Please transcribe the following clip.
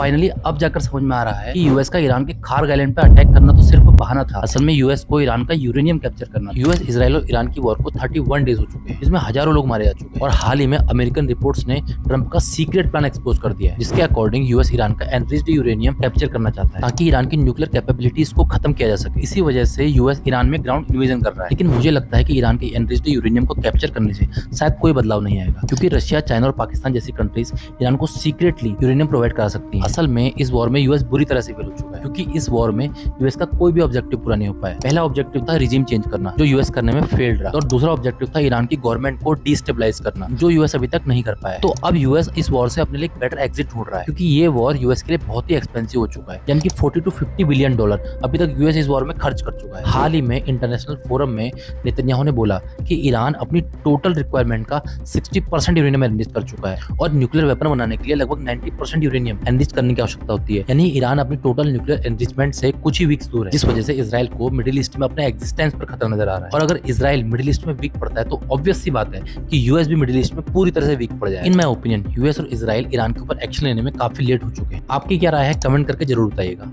Finally अब जाकर समझ में आ रहा है कि यूएस का ईरान के खार्ग आइलैंड पे अटैक करना तो सिर्फ बहाना था। असल में यूएस को ईरान का यूरेनियम कैप्चर करना। यूएस इजराइल और ईरान की वॉर को 31 डेज हो चुके हैं, जिसमें हजारों लोग मारे जा चुके हैं। और हाल ही में अमेरिकन रिपोर्ट्स ने ट्रंप का सीक्रेट प्लान एक्सपोज कर दिया है, जिसके अकॉर्डिंग यूएस ईरान का एनरिच्ड यूरेनियम कैप्चर करना चाहता है ताकि ईरान की न्यूक्लियर कैपेबिलिटीज को खत्म किया जा सके। इसी वजह से यूएस ईरान में ग्राउंड इन्वेजन कर रहा है। लेकिन मुझे लगता है कि ईरान के एनरिच्ड यूरेनियम को कैप्चर करने से शायद कोई बदलाव नहीं आएगा, क्योंकि रशिया, चाइना और पाकिस्तान जैसी कंट्रीज ईरान को सीक्रेटली यूरेनियम प्रोवाइड करा सकती है। असल में इस वॉर में यूएस बुरी तरह से फेल हो चुका है, क्योंकि इस वॉर में यूएस का कोई भी ऑब्जेक्टिव पूरा नहीं हो पाया। पहला ऑब्जेक्टिव था रिजीम चेंज करना, जो यूएस करने में फेल्ड रहा, और दूसरा ऑब्जेक्टिव था ईरान की गवर्नमेंट को डिस्टेबलाइज करना, जो यूएस अभी तक नहीं कर पाया। तो अब यूएस इस वॉर से अपने लिए बेटर एग्जिट ढूंढ रहा है, क्योंकि ये वॉर यूएस के लिए बहुत ही एक्सपेंसिव हो चुका है, यानी कि 40 to 50 बिलियन डॉलर अभी तक यूएस इस वॉर में खर्च कर चुका है। हाल ही में इंटरनेशनल फोरम में नेतन्याहू ने बोला कि ईरान अपनी टोटल रिक्वायरमेंट का 60% यूरेनियम एनरिच कर चुका है, और न्यूक्लियर वेपन बनाने के लिए लगभग 90% यूरेनियम एनरिच करने की आवश्यकता होती है। यानी ईरान अपनी टोटल न्यूक्लियर एनरिचमेंट से कुछ ही वीक्स दूर है, जिस वजह से इजराइल को मिडिल ईस्ट में अपने एग्जिस्टेंस पर खतरा नजर आ रहा है। और अगर इजराइल मिडिल ईस्ट में वीक पड़ता है तो ऑब्वियस सी बात है कि यूएस भी मिडिल ईस्ट में पूरी तरह से वीक पड़ जाए। इन माय ओपिनियन यूएस और इजराइल ईरान के ऊपर एक्शन लेने में काफी लेट हो चुके हैं। आपकी क्या राय है, कमेंट करके जरूर बताइएगा।